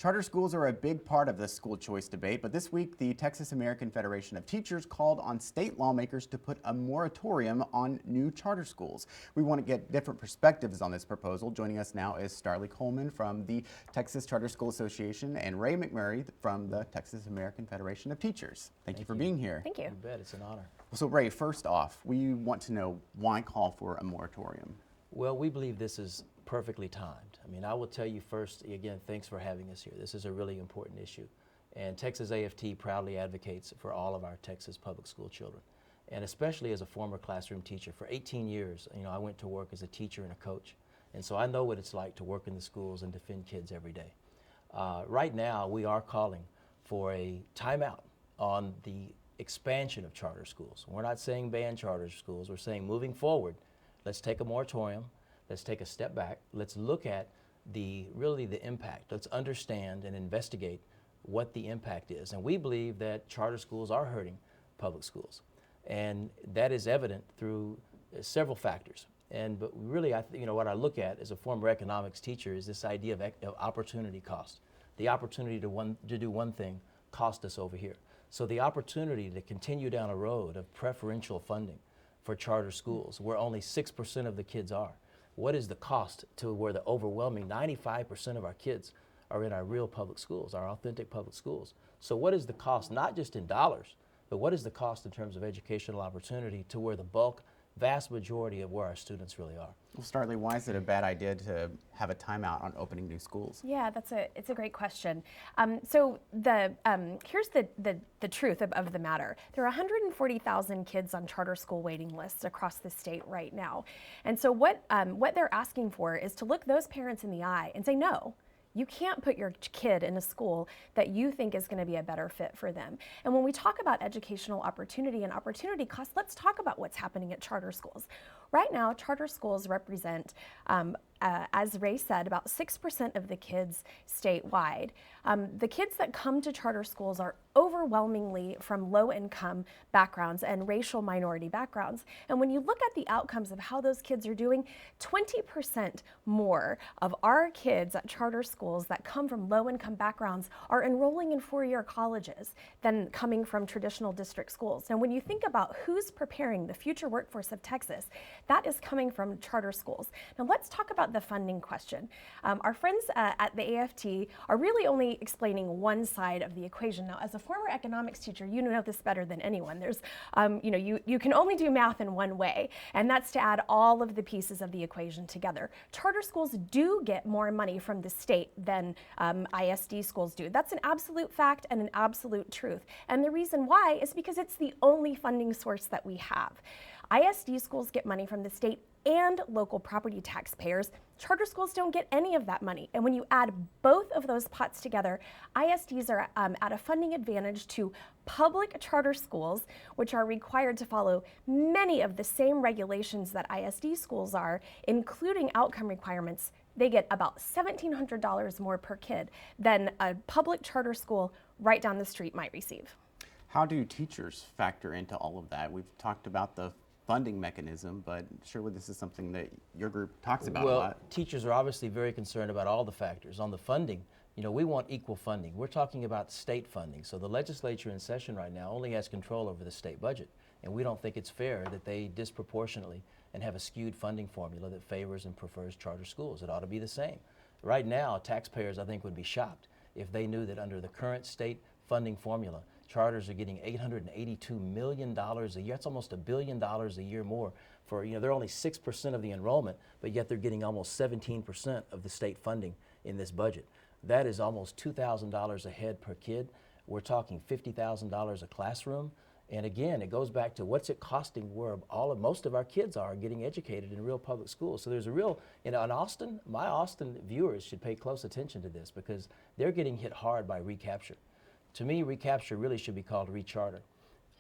Charter schools are a big part of the school choice debate, but this week the Texas American Federation of Teachers called on state lawmakers to put a moratorium on new charter schools. We want to get different perspectives on this proposal. Joining us now is Starlee Coleman from the Texas Charter School Association and Ray McMurrey from the Texas American Federation of Teachers. Thank you for being here. Thank you. You bet, it's an honor. So Ray, first off, we want to know why call for a moratorium? Well, we believe this is perfectly timed. I mean, I will tell you first, again, thanks for having us here. This is a really important issue. And Texas AFT proudly advocates for all of our Texas public school children. And especially as a former classroom teacher, for 18 years, I went to work as a teacher and a coach. And so I know what it's like to work in the schools and defend kids every day. Right now, we are calling for a timeout on the expansion of charter schools. We're not saying ban charter schools. We're saying moving forward, let's take a moratorium. Let's take a step back. Let's look at really the impact. Let's understand and investigate what the impact is. And we believe that charter schools are hurting public schools. And that is evident through several factors. But really, what I look at as a former economics teacher is this idea of opportunity cost. The opportunity to do one thing cost us over here. So the opportunity to continue down a road of preferential funding for charter schools, where only 6% of the kids are. What is the cost to where the overwhelming 95% of our kids are in our real public schools, our authentic public schools? So what is the cost, not just in dollars, but what is the cost in terms of educational opportunity to where the vast majority of where our students really are? Well, Starlee, why is it a bad idea to have a timeout on opening new schools? Yeah, it's a great question. So here's the truth of the matter. There are 140,000 kids on charter school waiting lists across the state right now. And so what they're asking for is to look those parents in the eye and say, no, you can't put your kid in a school that you think is going to be a better fit for them. And when we talk about educational opportunity and opportunity cost, let's talk about what's happening at charter schools. Right now, charter schools represent, as Ray said, about 6% of the kids statewide. The kids that come to charter schools are overwhelmingly from low-income backgrounds and racial minority backgrounds. And when you look at the outcomes of how those kids are doing, 20% more of our kids at charter schools that come from low-income backgrounds are enrolling in four-year colleges than coming from traditional district schools. Now, when you think about who's preparing the future workforce of Texas, that is coming from charter schools. Now, let's talk about the funding question. Our friends at the AFT are really only explaining one side of the equation. Now, as a former economics teacher, you know this better than anyone. There's, you can only do math in one way, and that's to add all of the pieces of the equation together. Charter schools do get more money from the state than ISD schools do. That's an absolute fact and an absolute truth. And the reason why is because it's the only funding source that we have. ISD schools get money from the state and local property taxpayers. Charter schools don't get any of that money. And when you add both of those pots together, ISDs are at a funding advantage to public charter schools, which are required to follow many of the same regulations that ISD schools are, including outcome requirements. They get about $1,700 more per kid than a public charter school right down the street might receive. How do teachers factor into all of that? We've talked about the funding mechanism, but surely this is something that your group talks about a lot. Well, teachers are obviously very concerned about all the factors. On the funding, we want equal funding. We're talking about state funding. So the legislature in session right now only has control over the state budget, and we don't think it's fair that they disproportionately and have a skewed funding formula that favors and prefers charter schools. It ought to be the same. Right now, taxpayers, I think, would be shocked if they knew that under the current state funding formula, charters are getting $882 million a year. That's almost $1 billion a year more for, they're only 6% of the enrollment, but yet they're getting almost 17% of the state funding in this budget. That is almost $2,000 a head per kid. We're talking $50,000 a classroom. And again, it goes back to what's it costing where most of our kids are getting educated in real public schools. So there's a real, in Austin, my Austin viewers should pay close attention to this because they're getting hit hard by recapture. To me, recapture really should be called recharter.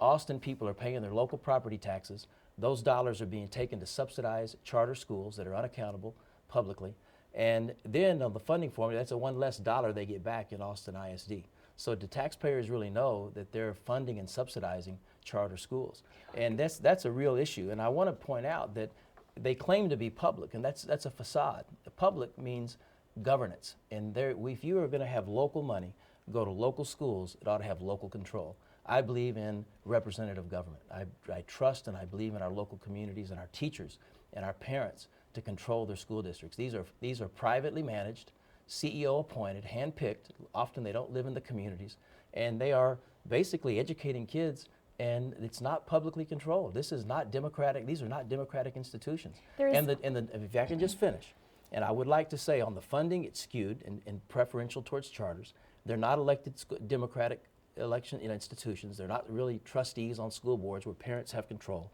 Austin people are paying their local property taxes. Those dollars are being taken to subsidize charter schools that are unaccountable publicly. And then on the funding formula, that's one less dollar they get back in Austin ISD. So do taxpayers really know that they're funding and subsidizing charter schools? And that's a real issue. And I want to point out that they claim to be public, and that's a facade. The public means governance. And if you are going to have local money go to local schools, it ought to have local control. I believe in representative government. I trust and I believe in our local communities and our teachers and our parents to control their school districts. These are privately managed, CEO appointed, handpicked. Often they don't live in the communities, and they are basically educating kids, and it's not publicly controlled. This is not democratic. These are not democratic institutions. If I can just finish, and I would like to say on the funding, it's skewed and preferential towards charters. They're not elected democratic election institutions. They're not really trustees on school boards where parents have control.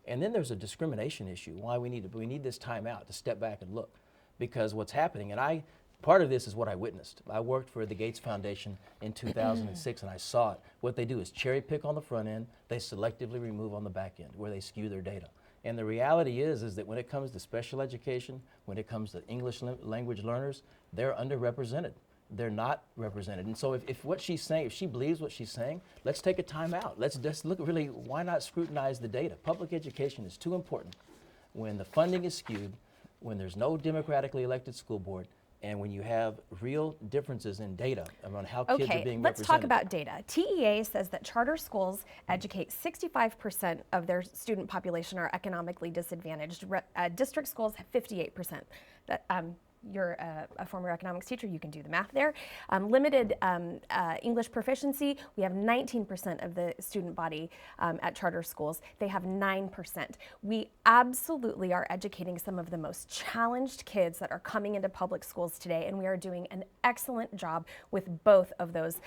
And then there's a discrimination issue. Why we need this time out to step back and look, because what's happening, and part of this is what I witnessed. I worked for the Gates Foundation in 2006, and I saw it. What they do is cherry pick on the front end, they selectively remove on the back end, where they skew their data. And the reality is that when it comes to special education, when it comes to English language learners, they're underrepresented. They're not represented. And so if what she's saying, if she believes what she's saying, let's take a time out. Let's just look, really, why not scrutinize the data? Public education is too important. When the funding is skewed, when there's no democratically elected school board, and when you have real differences in data around how kids are being represented. Let's talk about data. TEA says that charter schools educate 65% of their student population are economically disadvantaged. District schools have 58%. You're a former economics teacher, you can do the math there. Limited English proficiency, we have 19% of the student body at charter schools. They have 9%. We absolutely are educating some of the most challenged kids that are coming into public schools today, and we are doing an excellent job with both of those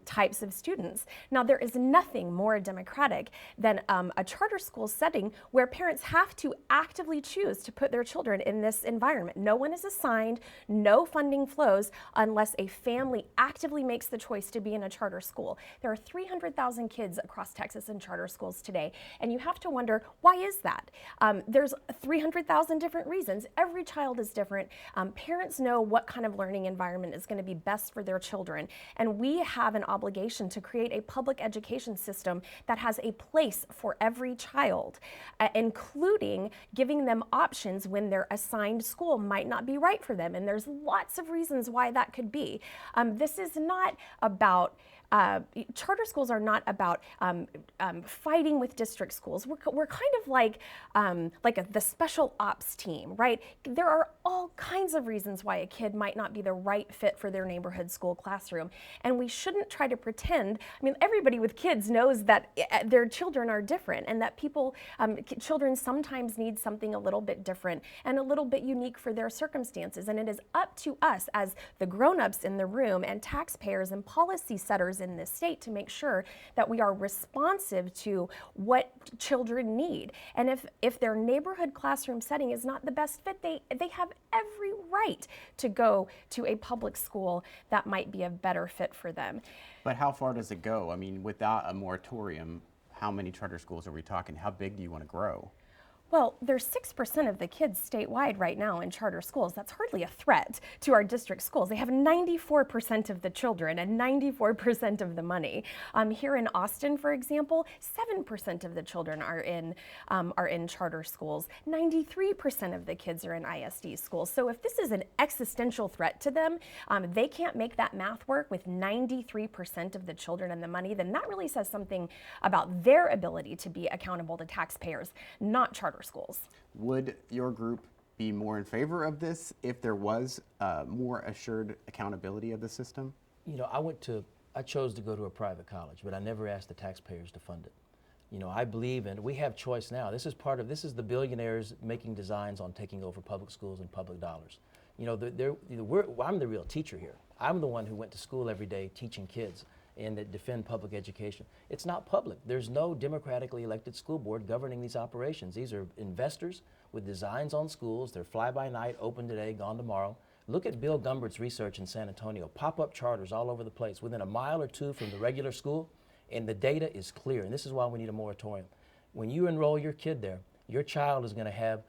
types of students. Now, there is nothing more democratic than a charter school setting where parents have to actively choose to put their children in this environment. No one is assigned, no funding flows unless a family actively makes the choice to be in a charter school. There are 300,000 kids across Texas in charter schools today, and you have to wonder, why is that? There's 300,000 different reasons. Every child is different. Parents know what kind of learning environment is going to be best for their children, and we have an obligation to create a public education system that has a place for every child, including giving them options when their assigned school might not be right for them, and there's lots of reasons why that could be. This is not about charter schools are not about fighting with district schools. We're kind of like the special ops team, right? There are all kinds of reasons why a kid might not be the right fit for their neighborhood school classroom, and we shouldn't try to pretend. I mean, everybody with kids knows that their children are different, and that children sometimes need something a little bit different and a little bit unique for their circumstances, and it is up to us as the grown-ups in the room and taxpayers and policy setters in this state to make sure that we are responsive to what children need. And if their neighborhood classroom setting is not the best fit, they have every right to go to a public school that might be a better fit for them. But how far does it go? I mean, without a moratorium, how many charter schools are we talking? How big do you want to grow? Well, there's 6% of the kids statewide right now in charter schools. That's hardly a threat to our district schools. They have 94% of the children and 94% of the money. Here in Austin, for example, 7% of the children are in charter schools. 93% of the kids are in ISD schools. So if this is an existential threat to them, they can't make that math work with 93% of the children and the money, then that really says something about their ability to be accountable to taxpayers, not charter schools. Would your group be more in favor of this if there was more assured accountability of the system? You know, I chose to go to a private college, but I never asked the taxpayers to fund it. You know, I believe in, we have choice now. This is the billionaires making designs on taking over public schools and public dollars. You know, I'm the real teacher here. I'm the one who went to school every day teaching kids and that defend public education. It's not public. There's no democratically elected school board governing these operations. These are investors with designs on schools. They're fly-by-night, open today, gone tomorrow. Look at Bill Gumbert's research in San Antonio. Pop-up charters all over the place, within a mile or two from the regular school, and the data is clear, and this is why we need a moratorium. When you enroll your kid there, your child is gonna have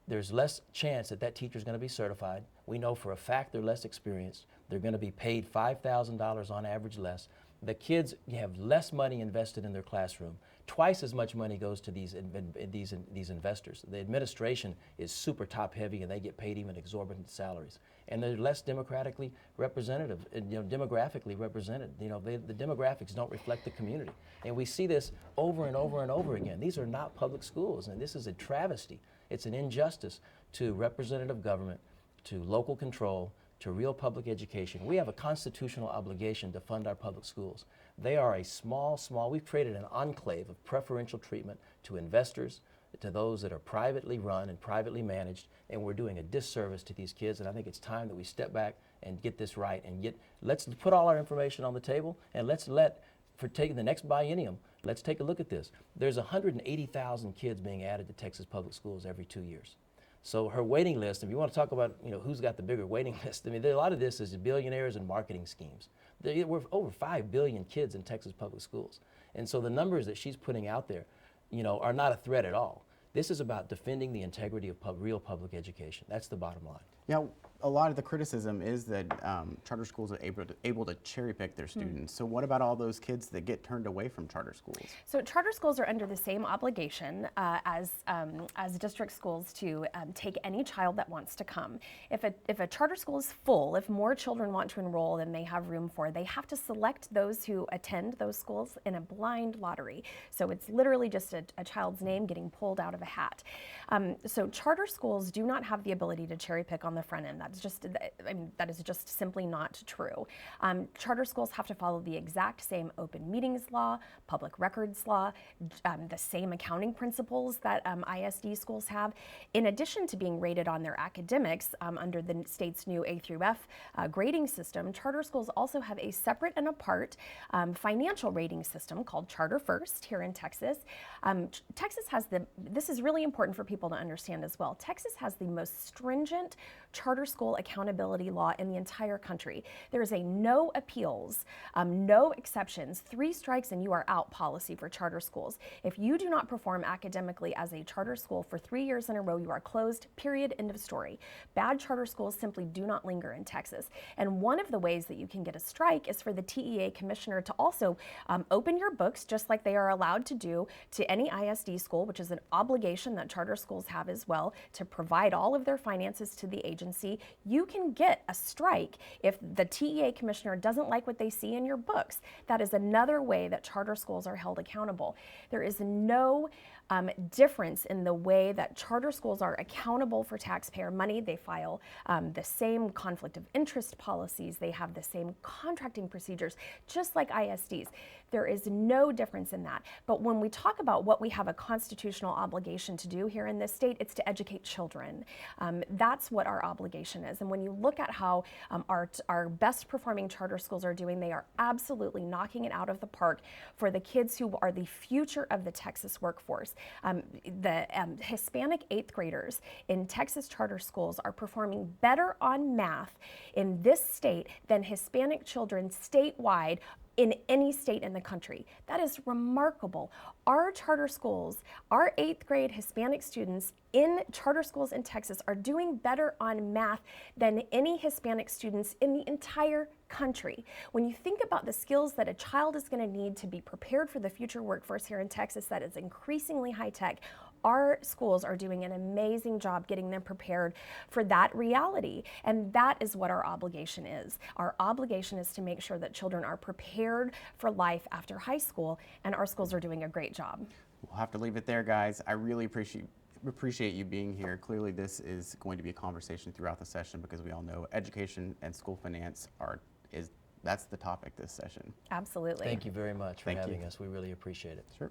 there's less chance that teacher is going to be certified. We know for a fact they're less experienced. They're going to be paid $5,000 on average less. The kids have less money invested in their classroom. Twice as much money goes to these investors. The administration is super top heavy, and they get paid even exorbitant salaries. And they're less democratically representative, demographically represented. The demographics don't reflect the community. And we see this over and over and over again. These are not public schools, and this is a travesty. It's an injustice to representative government, to local control, to real public education. We have a constitutional obligation to fund our public schools. They are a we've created an enclave of preferential treatment to investors, to those that are privately run and privately managed, and we're doing a disservice to these kids, and I think it's time that we step back and get this right, and let's put all our information on the table, and for taking the next biennium, let's take a look at this. There's 180,000 kids being added to Texas public schools every 2 years. So her waiting list, if you want to talk about who's got the bigger waiting list, I mean, a lot of this is billionaires and marketing schemes. We're over 5 billion kids in Texas public schools. And so the numbers that she's putting out there, are not a threat at all. This is about defending the integrity of real public education. That's the bottom line. Yeah, a lot of the criticism is that charter schools are able to cherry pick their students. So what about all those kids that get turned away from charter schools? So charter schools are under the same obligation as district schools to take any child that wants to come. If a charter school is full, if more children want to enroll than they have room for, they have to select those who attend those schools in a blind lottery. So it's literally just a child's name getting pulled out of a hat. So charter schools do not have the ability to cherry pick on the front end. That is just simply not true. Charter schools have to follow the exact same open meetings law, public records law, the same accounting principles that ISD schools have. In addition to being rated on their academics under the state's new A through F grading system, charter schools also have a separate and apart financial rating system called Charter First here in Texas. Texas has this is really important for people to understand as well. Texas has the most stringent charter school accountability law in the entire country. There is a no appeals, no exceptions, 3 strikes and you are out policy for charter schools. If you do not perform academically as a charter school for 3 years in a row, you are closed, period, end of story. Bad charter schools simply do not linger in Texas. And one of the ways that you can get a strike is for the TEA commissioner to also open your books, just like they are allowed to do to any ISD school, which is an obligation that charter schools have as well, to provide all of their finances to the agency. You can get a strike if the TEA commissioner doesn't like what they see in your books. That is another way that charter schools are held accountable. There is no difference in the way that charter schools are accountable for taxpayer money. They file the same conflict of interest policies. They have the same contracting procedures, just like ISDs. There is no difference in that. But when we talk about what we have a constitutional obligation to do here in this state, it's to educate children. That's what our obligation is. And when you look at how our best performing charter schools are doing, they are absolutely knocking it out of the park for the kids who are the future of the Texas workforce. The Hispanic 8th graders in Texas charter schools are performing better on math in this state than Hispanic children statewide in any state in the country. That is remarkable. Our charter schools, our 8th grade Hispanic students in charter schools in Texas are doing better on math than any Hispanic students in the entire country. When you think about the skills that a child is going to need to be prepared for the future workforce here in Texas that is increasingly high tech, our schools are doing an amazing job getting them prepared for that reality. And that is what our obligation is. Our obligation is to make sure that children are prepared for life after high school, and our schools are doing a great job. We'll have to leave it there, guys. I really appreciate you being here. Clearly, this is going to be a conversation throughout the session because we all know education and school finance that's the topic this session. Absolutely. Thank you very much for having us. We really appreciate it. Sure.